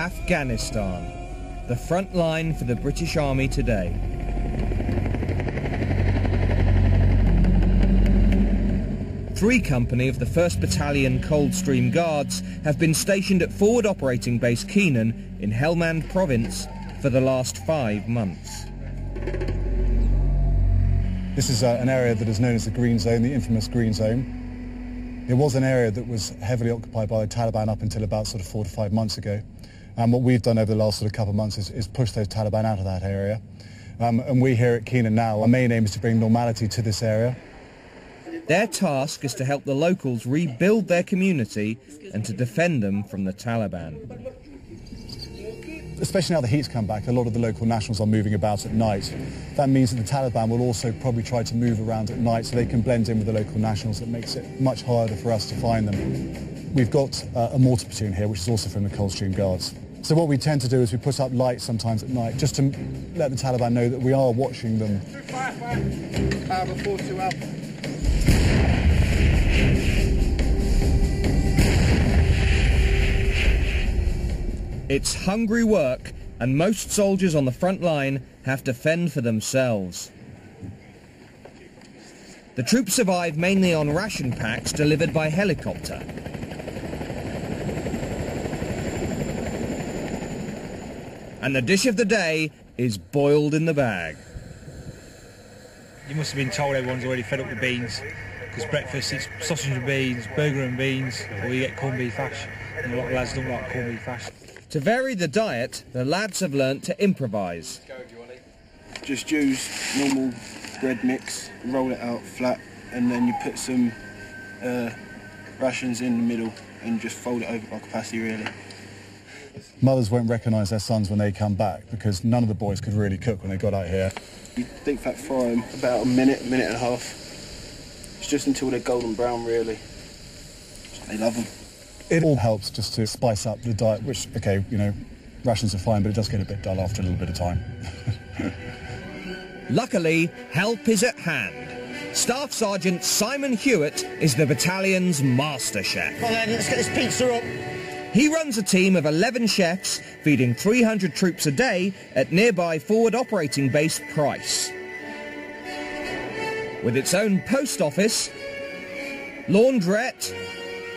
Afghanistan, the front line for the British Army today. Three company of the 1st Battalion Coldstream Guards have been stationed at Forward Operating Base Keenan in Helmand Province for the last 5 months. This is an area that is known as the Green Zone, the infamous Green Zone. It was an area that was heavily occupied by the Taliban up until about sort of 4 to 5 months ago. And what we've done over the last sort of couple of months is push those Taliban out of that area. And we here at Keenan now, our main aim is to bring normality to this area. Their task is to help the locals rebuild their community and to defend them from the Taliban. Especially now the heat's come back, a lot of the local nationals are moving about at night. That means that the Taliban will also probably try to move around at night so they can blend in with the local nationals. It makes it much harder for us to find them. We've got a mortar platoon here, which is also from the Coldstream Guards. So what we tend to do is we put up lights sometimes at night just to let the Taliban know that we are watching them. It's hungry work, and most soldiers on the front line have to fend for themselves. The troops survive mainly on ration packs delivered by helicopter. And the dish of the day is boiled in the bag. You must have been told everyone's already fed up with beans, because breakfast it's sausage and beans, burger and beans, or you get corned beef hash, and a lot of lads don't like corned beef hash. To vary the diet, the lads have learnt to improvise. Just use normal bread mix, roll it out flat, and then you put some rations in the middle and just fold it over by capacity, really. Mothers won't recognise their sons when they come back because none of the boys could really cook when they got out here. You deep fat fry them about a minute and a half. It's just until they're golden brown, really. They love them. It all helps just to spice up the diet, which, okay, you know, rations are fine, but it does get a bit dull after a little bit of time. Luckily, help is at hand. Staff Sergeant Simon Hewitt is the battalion's master chef. Come on then, let's get this pizza up. He runs a team of 11 chefs feeding 300 troops a day at nearby Forward Operating Base Price. With its own post office, laundrette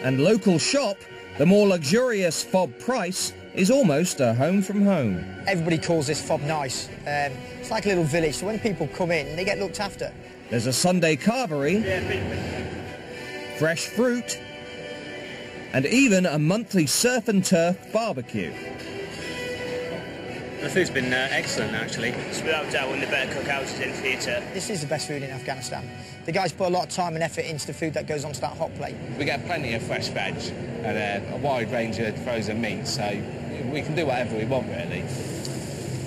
and local shop, the more luxurious FOB Price is almost a home from home. Everybody calls this FOB nice. It's like a little village, so when people come in, they get looked after. There's a Sunday carvery, fresh fruit, and even a monthly surf and turf barbecue. The food's been excellent, actually. It's without doubt one of the better cookhouses in theatre. This is the best food in Afghanistan. The guys put a lot of time and effort into the food that goes onto that hot plate. We get plenty of fresh veg and a wide range of frozen meats, so we can do whatever we want, really.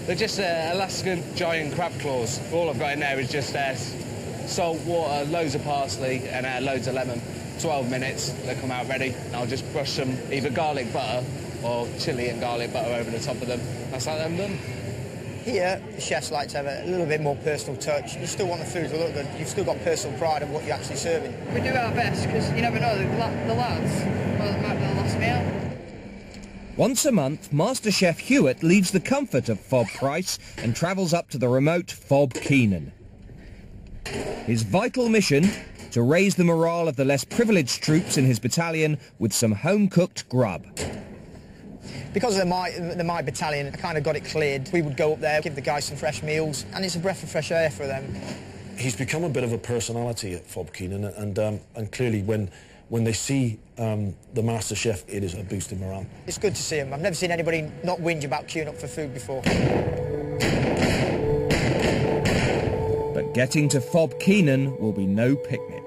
They're just Alaskan giant crab claws. All I've got in there is just salt, water, loads of parsley and loads of lemon. 12 minutes, they come out ready. I'll just brush some either garlic butter or chilli and garlic butter over the top of them. That's how they're done. Here, the chefs like to have a little bit more personal touch. You still want the food to look good. You've still got personal pride in what you're actually serving. We do our best because you never know, the lads, well, it might be the last meal. Once a month, MasterChef Hewitt leaves the comfort of FOB Price and travels up to the remote FOB Keenan. His vital mission, to raise the morale of the less privileged troops in his battalion with some home-cooked grub. Because of the My Battalion, I kind of got it cleared. We would go up there, give the guys some fresh meals, and it's a breath of fresh air for them. He's become a bit of a personality at FOB Keenan, and clearly when they see the Master Chef, it is a boost in morale. It's good to see him. I've never seen anybody not whinge about queuing up for food before. But getting to FOB Keenan will be no picnic.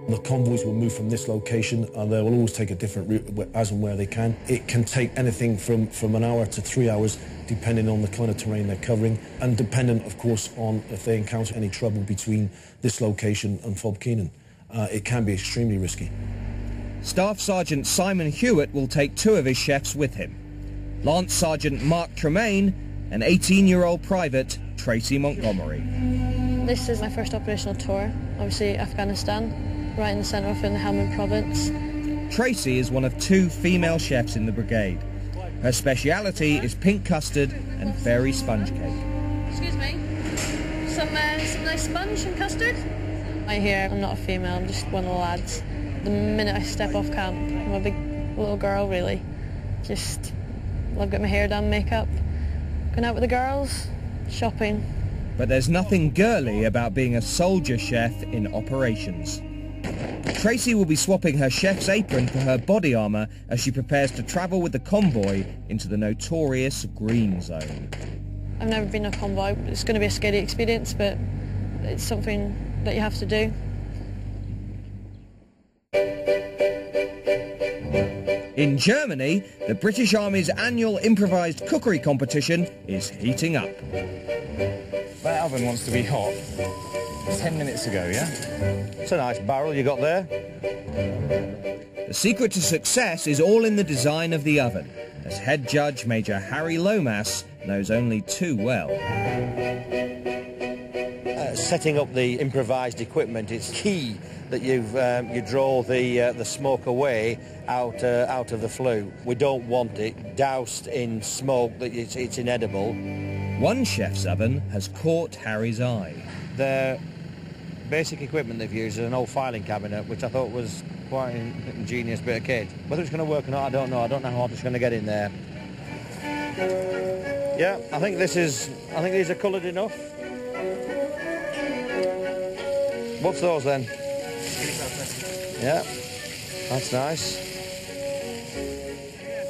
The convoys will move from this location and they will always take a different route as and where they can. It can take anything from an hour to 3 hours depending on the kind of terrain they're covering and dependent, of course, on if they encounter any trouble between this location and FOB Keenan. It can be extremely risky. Staff Sergeant Simon Hewitt will take 2 of his chefs with him. Lance Sergeant Mark Tremaine and 18-year-old Private Tracy Montgomery. This is my first operational tour, obviously Afghanistan, right in the centre of in the Helmand province. Tracy is one of 2 female chefs in the brigade. Her speciality is pink custard and fairy sponge cake. Excuse me? Some nice sponge and custard? I hear I'm not a female, I'm just one of the lads. The minute I step off camp, I'm a big little girl, really. Just love getting my hair done, makeup, going out with the girls, shopping. But there's nothing girly about being a soldier chef in operations. Tracy will be swapping her chef's apron for her body armour as she prepares to travel with the convoy into the notorious green zone. I've never been on a convoy. It's going to be a scary experience, but it's something that you have to do. In Germany, the British Army's annual improvised cookery competition is heating up. That oven wants to be hot. 10 minutes ago, yeah? It's a nice barrel you got there. The secret to success is all in the design of the oven, as head judge Major Harry Lomas knows only too well. Setting up the improvised equipment, it's key that you draw the smoke away out of the flue. We don't want it doused in smoke that it's inedible. One chef's oven has caught Harry's eye. The basic equipment they've used is an old filing cabinet, which I thought was quite an ingenious bit of kit. Whether it's going to work or not, I don't know. I don't know how hard it's going to get in there. Yeah, I think these are coloured enough. What's those then? Yeah, that's nice.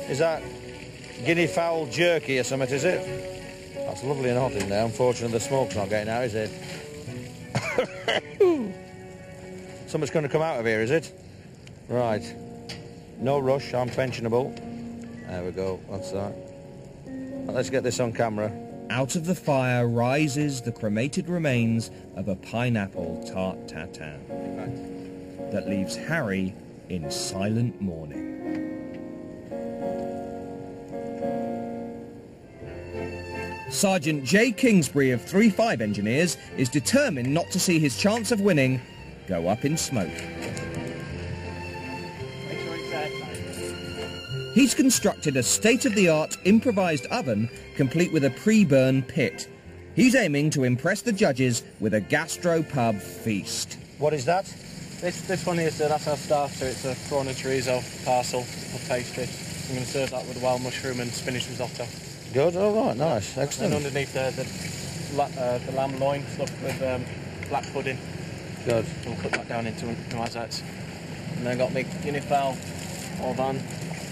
Is that guinea fowl jerky or something, is it? That's lovely and hot in there. Unfortunately, the smoke's not getting out, is it? Something's going to come out of here, is it? Right. No rush, I'm pensionable. There we go, that's that. Let's get this on camera. Out of the fire rises the cremated remains of a pineapple tart tatin that leaves Harry in silent mourning. Sergeant J. Kingsbury of 3-5 Engineers is determined not to see his chance of winning go up in smoke. He's constructed a state-of-the-art improvised oven complete with a pre-burn pit. He's aiming to impress the judges with a gastropub feast. What is that? This one here, sir, that's our starter. It's a prawn and chorizo parcel of pastry. I'm going to serve that with a wild mushroom and spinach risotto. Good, all right, nice, excellent. And underneath the lamb loin stuffed with black pudding. Good. We'll cut that down into noisettes. And then got my guinea fowl au vin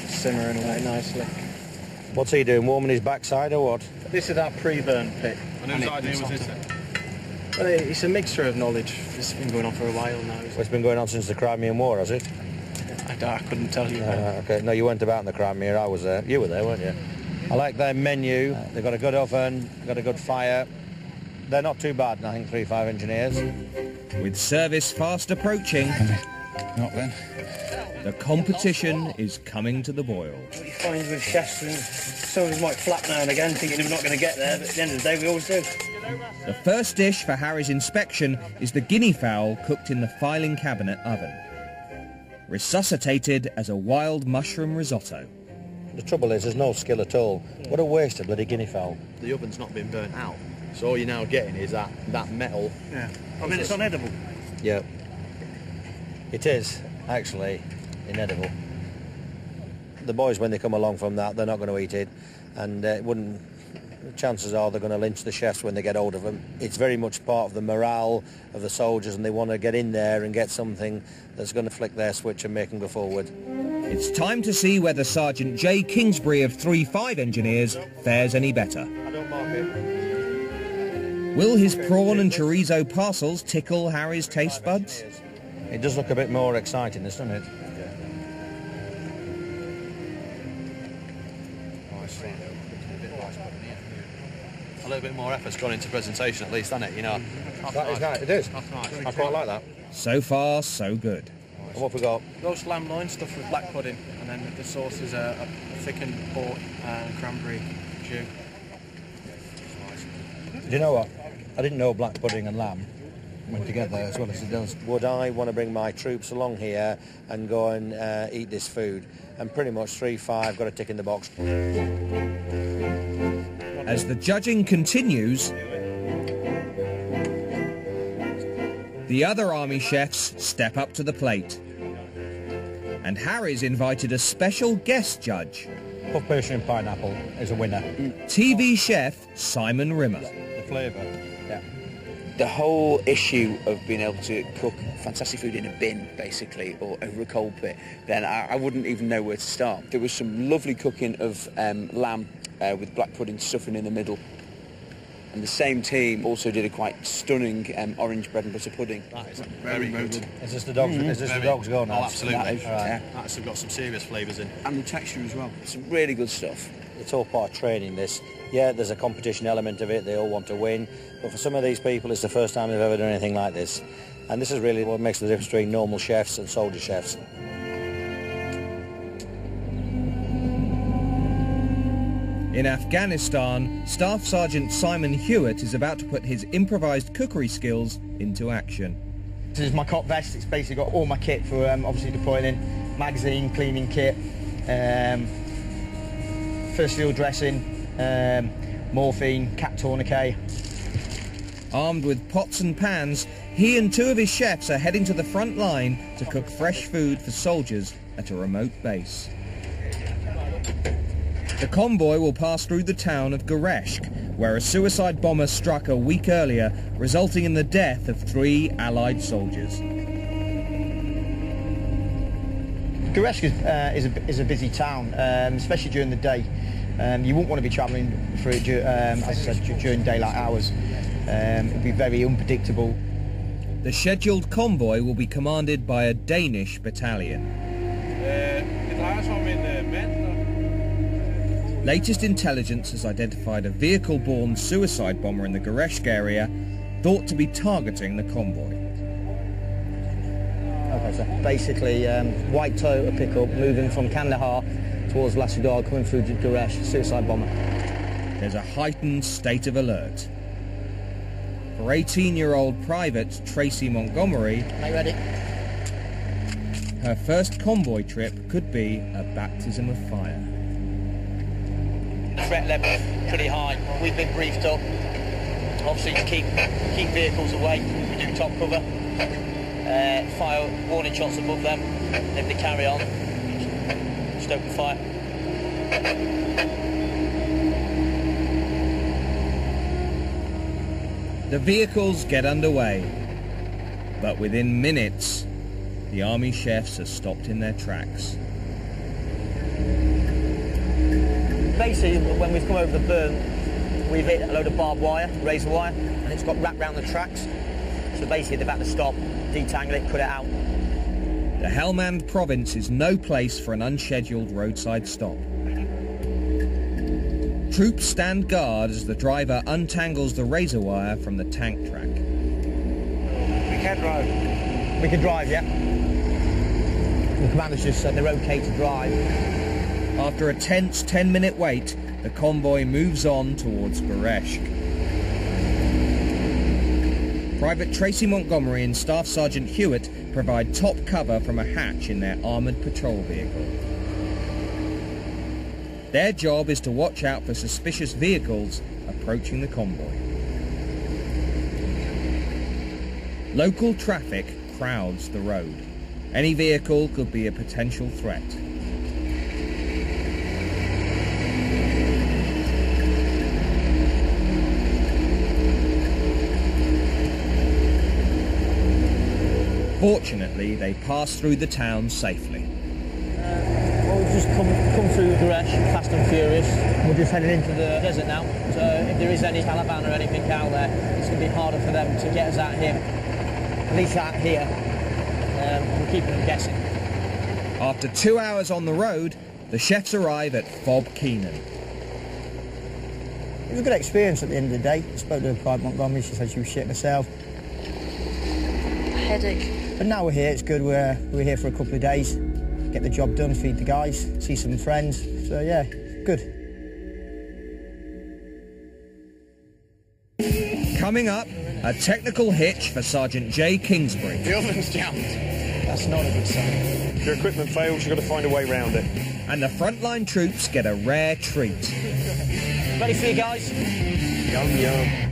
simmering away nicely. What's he doing, warming his backside or what? This is our pre-burn pit. And whose idea was this then? Well, it's a mixture of knowledge. It's been going on for a while now. Well, it's been going on since the Crimean War, has it? I couldn't tell you. Okay, no, you weren't about in the Crimea, I was there. You were there, weren't you? I like their menu. They've got a good oven, got a good fire. They're not too bad, I think, 3-5 Engineers. With service fast approaching, Not then. the competition is coming to the boil. What you find with chefs, and some of them might flap now and again, thinking they're not going to get there, but at the end of the day, we always do. The first dish for Harry's inspection is the guinea fowl cooked in the filing cabinet oven, resuscitated as a wild mushroom risotto. The trouble is, there's no skill at all. What a waste of bloody guinea fowl. The oven's not been burnt out, so all you're now getting is that metal. Yeah. I mean, it's unedible. Yeah. It is, actually, inedible. The boys, when they come along from that, they're not going to eat it, and chances are they're going to lynch the chefs when they get hold of them. It's very much part of the morale of the soldiers, and they want to get in there and get something that's going to flick their switch and make them go forward. It's time to see whether Sergeant J. Kingsbury of 3-5 Engineers fares any better. I don't mark it. Will his prawn and chorizo parcels tickle Harry's taste buds? It does look a bit more exciting, doesn't it? A little bit more effort's gone into presentation, at least, hasn't it? You know. That is nice. It is. That's nice. I quite like that. So far, so good. And what have we got? Roast lamb loin stuffed with black pudding, and then the sauce is a thickened pork and cranberry jus. Do you know what? I didn't know black pudding and lamb. when to get there as well as it does. Would I want to bring my troops along here and go and eat this food? And pretty much 3-5 got a tick in the box. As the judging continues, the other Army chefs step up to the plate. And Harry's invited a special guest judge. Puff pastry and pineapple is a winner. TV chef Simon Rimmer. The flavour. Yeah. The whole issue of being able to cook fantastic food in a bin, basically, or over a coal pit, then I wouldn't even know where to start. There was some lovely cooking of lamb with black pudding stuffing in the middle. And the same team also did a quite stunning orange bread and butter pudding. That is very good. Is this the dogs? Is this the dogs going now? Oh, absolutely. That is, yeah. That's got some serious flavours in. And the texture as well. Some really good stuff. It's all part of training, this. Yeah, there's a competition element of it. They all want to win. But for some of these people, it's the first time they've ever done anything like this. And this is really what makes the difference between normal chefs and soldier chefs. In Afghanistan, Staff Sergeant Simon Hewitt is about to put his improvised cookery skills into action. This is my cot vest. It's basically got all my kit for obviously deploying in. Magazine, cleaning kit, first field dressing, morphine, cat tourniquet. Armed with pots and pans, he and 2 of his chefs are heading to the front line to cook fresh food for soldiers at a remote base. The convoy will pass through the town of Gereshk, where a suicide bomber struck a week earlier, resulting in the death of 3 Allied soldiers. Gereshk is a busy town, especially during the day. You wouldn't want to be travelling through it, as I said, during daylight hours. It would be very unpredictable. The scheduled convoy will be commanded by a Danish battalion. Latest intelligence has identified a vehicle-borne suicide bomber in the Gereshk area, thought to be targeting the convoy. Okay, so basically, white Toyota pickup moving from Kandahar towards Lasudar, coming through to Gereshk, suicide bomber. There's a heightened state of alert. For 18-year-old Private Tracy Montgomery, Are you ready? Her first convoy trip could be a baptism of fire. Threat level pretty high. We've been briefed up, obviously, to keep vehicles away. We do top cover, fire warning shots above them. If they carry on, just open fire. The vehicles get underway, but within minutes, the Army chefs are stopped in their tracks. Basically, when we've come over the berm, we've hit a load of barbed wire, razor wire, and it's got wrapped around the tracks. So basically, they've had to stop, detangle it, cut it out. The Helmand province is no place for an unscheduled roadside stop. Troops stand guard as the driver untangles the razor wire from the tank track. We can drive. We can drive, yeah. The commander's just said they're okay to drive. After a tense 10-minute wait, the convoy moves on towards Gereshk. Private Tracy Montgomery and Staff Sergeant Hewitt provide top cover from a hatch in their armoured patrol vehicle. Their job is to watch out for suspicious vehicles approaching the convoy. Local traffic crowds the road. Any vehicle could be a potential threat. Fortunately, they pass through the town safely. Well, we've just come through Gereshk, fast and furious. We're just heading into the desert now, so if there is any Taliban or anything out there, it's going to be harder for them to get us out here. At least out here, we're keeping them guessing. After 2 hours on the road, the chefs arrive at FOB Keenan. It was a good experience at the end of the day. I spoke to Private Montgomery, she said she was shit herself. Headache. But now we're here, it's good. We're here for a couple of days. Get the job done, feed the guys, see some friends. So yeah, good. Coming up, A technical hitch for Sergeant J. Kingsbury. The oven's jammed. That's not a good sign. If your equipment fails, you've got to find a way around it. And the frontline troops get a rare treat. Ready for you guys? Yum, yum.